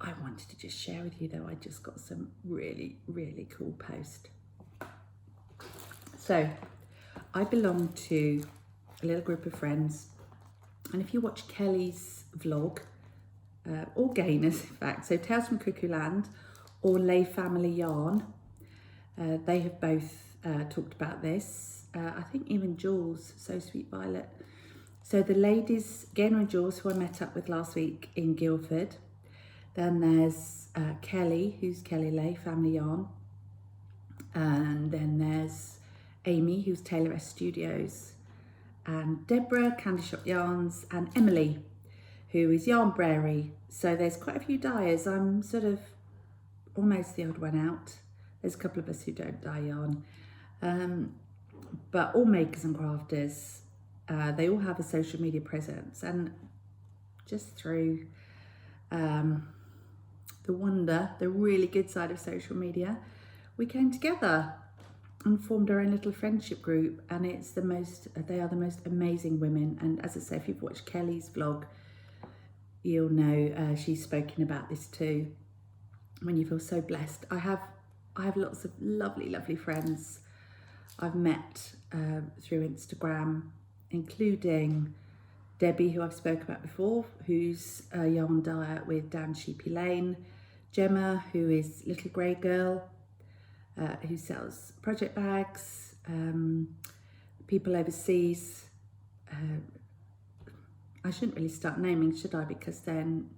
I wanted to just share with you though, I just got some really, really cool post. So I belong to a little group of friends, and if you watch Kelly's vlog, or Gaynors in fact, so Tales from Cuckoo Land or Lay Family Yarn, they have both talked about this. I think even Jules, So Sweet Violet. So the ladies, Gaynor and Jules, who I met up with last week in Guildford. Then there's Kelly, who's Kelly Lay Family Yarn. And then there's Amy, who's Taylor S Studios. And Deborah, Candy Shop Yarns. And Emily, who is Yarn Brary. So there's quite a few dyers. I'm sort of almost the odd one out. There's a couple of us who don't dye yarn. But all makers and crafters. They all have a social media presence, and just through the really good side of social media, we came together and formed our own little friendship group, and they are the most amazing women. And as I say, if you've watched Kelly's vlog, you'll know she's spoken about this too. When you feel so blessed, I have lots of lovely friends I've met through Instagram, including Debbie, who I've spoken about before, who's a yarn dyer with Down Sheepy Lane, Gemma, who is Little Grey Girl, who sells project bags, people overseas. I shouldn't really start naming, should I? Because then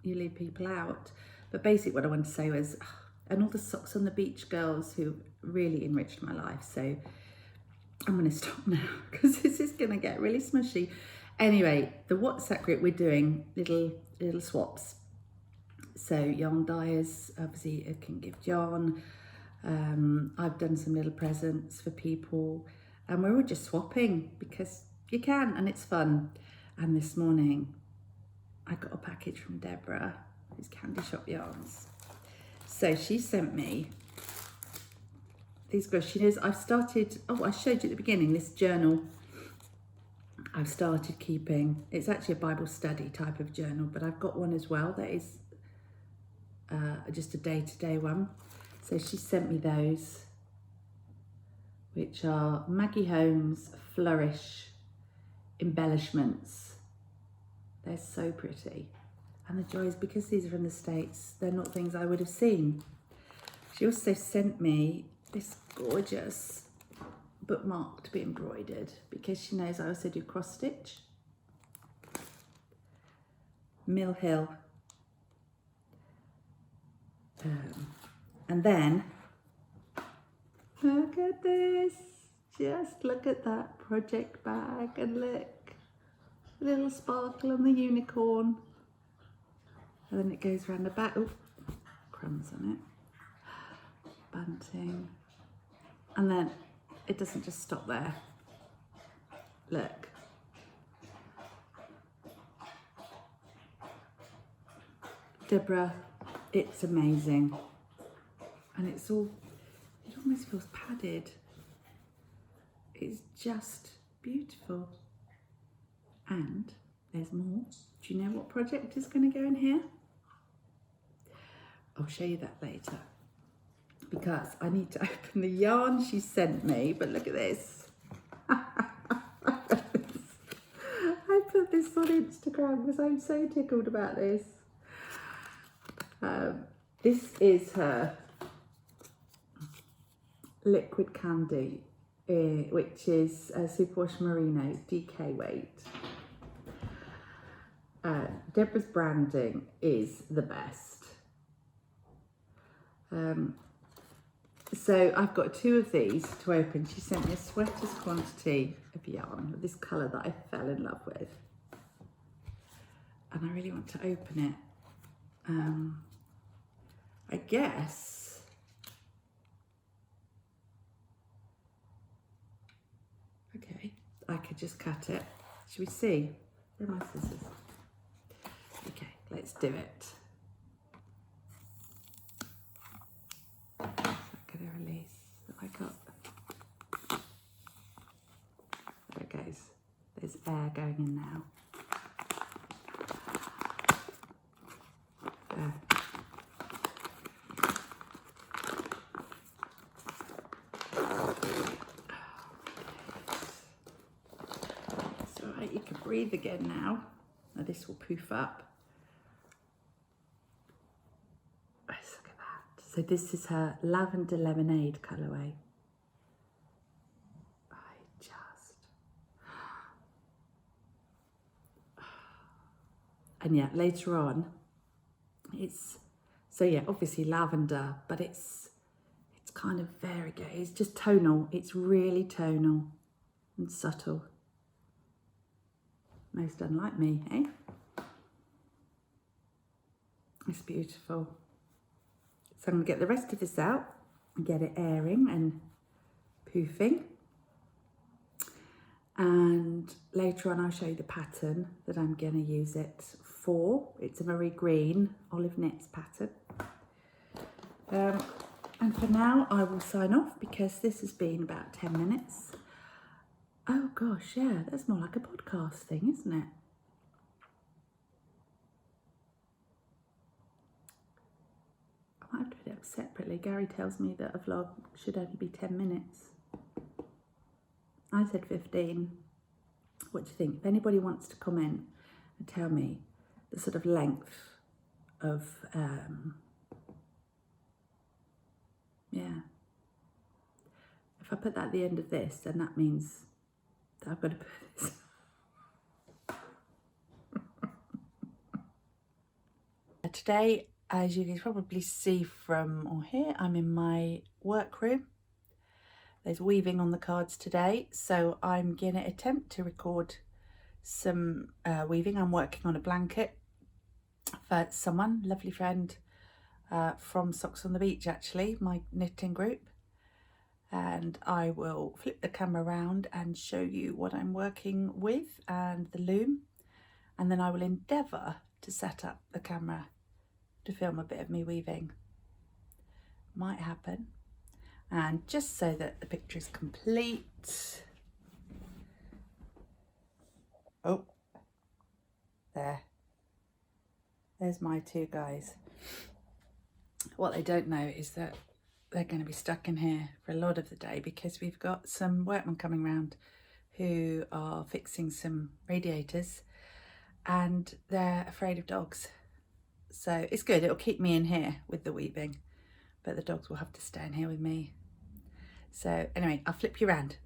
you leave people out. But basically what I wanted to say was, and all the Socks on the Beach girls who really enriched my life. So I'm going to stop now because this is going to get really smushy. Anyway, the WhatsApp group, we're doing little swaps. So yarn dyers obviously can gift yarn. I've done some little presents for people, and we're all just swapping because you can, and it's fun. And this morning I got a package from Deborah, who's Candy Shop Yarns. So she sent me these girls. She knows I've started, I showed you at the beginning, this journal I've started keeping. It's actually a Bible study type of journal, but I've got one as well that is just a day-to-day one. So she sent me those, which are Maggie Holmes Flourish embellishments. They're so pretty. And the joy is, because these are from the States, they're not things I would have seen. She also sent me this gorgeous bookmark to be embroidered, because she knows I also do cross stitch. Mill Hill. And then, look at this. Just look at that project bag, and look, a little sparkle on the unicorn. And then it goes around the back. Oh, crumbs on it. Bunting. And then it doesn't just stop there. Look. Deborah, it's amazing. And it's all, it almost feels padded. It's just beautiful. And there's more. Do you know what project is going to go in here? I'll show you that later, because I need to open the yarn she sent me. But look at this. I put this on Instagram because I'm so tickled about this. This is her liquid candy, which is Superwash Merino DK weight. Deborah's branding is the best. So I've got 2 of these to open. She sent me a sweater's quantity of yarn of this colour that I fell in love with. And I really want to open it. I guess okay, I could just cut it. Should we see? Where are my scissors? Okay, let's do it. Get a release that I got. There it goes. There's air going in now. There. breathe again now. Now this will poof up. Let's look at that. So this is her Lavender Lemonade colourway. And yeah, later on, it's, so yeah, obviously lavender, but it's kind of variegated. It's just tonal. It's really tonal and subtle. Most unlike me, eh? It's beautiful. So I'm gonna get the rest of this out and get it airing and poofing. And later on I'll show you the pattern that I'm gonna use it for. It's a Marie Green olive knits pattern. And for now I will sign off because this has been about 10 minutes. Oh gosh, yeah, that's more like a podcast thing, isn't it? I might have to put it up separately. Gary tells me that a vlog should only be 10 minutes. I said 15. What do you think? If anybody wants to comment and tell me the sort of length of, yeah. If I put that at the end of this, then that means that I've got to put this. Today, as you can probably see from or hear, I'm in my workroom. There's weaving on the cards today, so I'm going to attempt to record some weaving. I'm working on a blanket for someone, lovely friend from Socks on the Beach, actually, my knitting group. And I will flip the camera around and show you what I'm working with and the loom. And then I will endeavour to set up the camera to film a bit of me weaving. Might happen. And just so that the picture is complete. Oh, there's my two guys. What they don't know is that they're going to be stuck in here for a lot of the day because we've got some workmen coming round who are fixing some radiators and they're afraid of dogs. So it's good, it'll keep me in here with the weaving, but the dogs will have to stay in here with me. So anyway, I'll flip you around.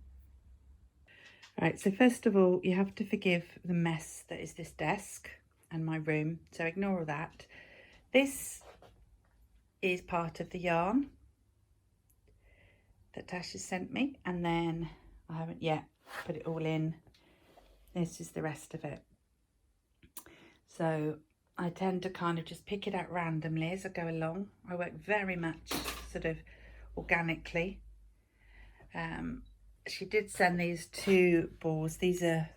All right, so first of all, you have to forgive the mess that is this desk and my room. So ignore all that. This is part of the yarn that Tash has sent me, and then I haven't yet put it all in. This is the rest of it. So I tend to kind of just pick it out randomly as I go along. I work very much sort of organically. She did send these two balls. These are,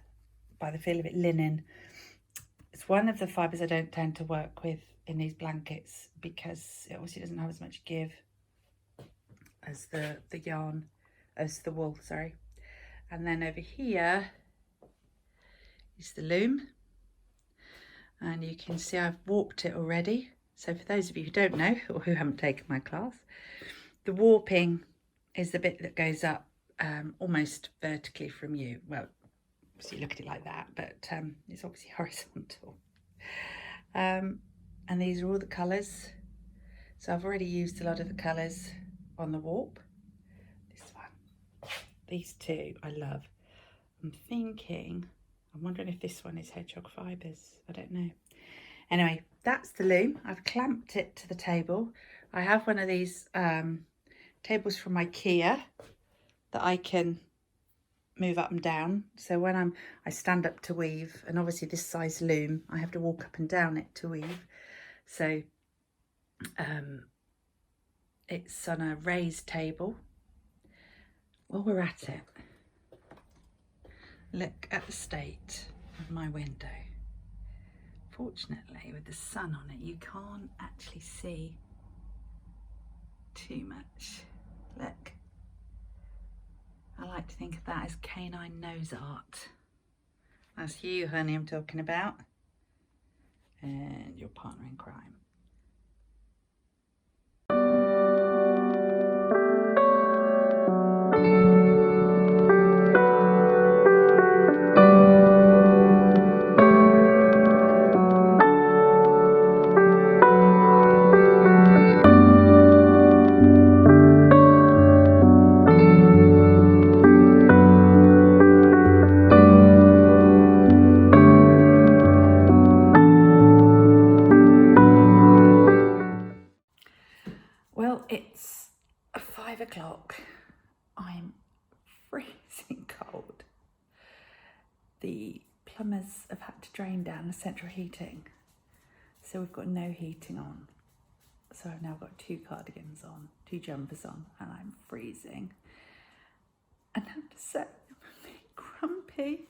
by the feel of it, linen. It's one of the fibres I don't tend to work with in these blankets because it obviously doesn't have as much give as the yarn, as the wool, sorry. And then over here is the loom. And you can see I've warped it already. So for those of you who don't know or who haven't taken my class, the warping is the bit that goes up almost vertically from you. Well, obviously you look at it like that, but it's obviously horizontal. And these are all the colours. So I've already used a lot of the colours on the warp. This one, these two I love. I'm wondering if this one is hedgehog fibres. I don't know. Anyway, that's the loom. I've clamped it to the table. I have one of these tables from IKEA that I can move up and down. So when I stand up to weave, and obviously this size loom, I have to walk up and down it to weave. So it's on a raised table. While we're at it, look at the state of my window. Fortunately, with the sun on it, you can't actually see too much. Look. I like to think of that as canine nose art. That's you, honey, I'm talking about. And your partner in crime. It's 5 o'clock. I'm freezing cold. The plumbers have had to drain down the central heating, so we've got no heating on. So I've now got 2 cardigans on, 2 jumpers on, and I'm freezing. And I have to say, I'm a bit grumpy.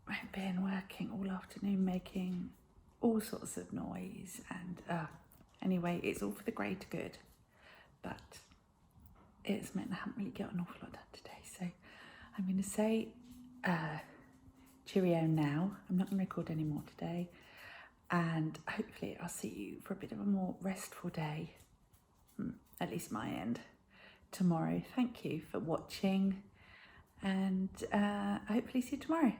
I've been working all afternoon making all sorts of noise, and anyway, it's all for the greater good. But it's meant I haven't really got an awful lot done today, so I'm going to say cheerio now. I'm not going to record any more today, and hopefully I'll see you for a bit of a more restful day, at least my end, tomorrow. Thank you for watching, and hopefully see you tomorrow.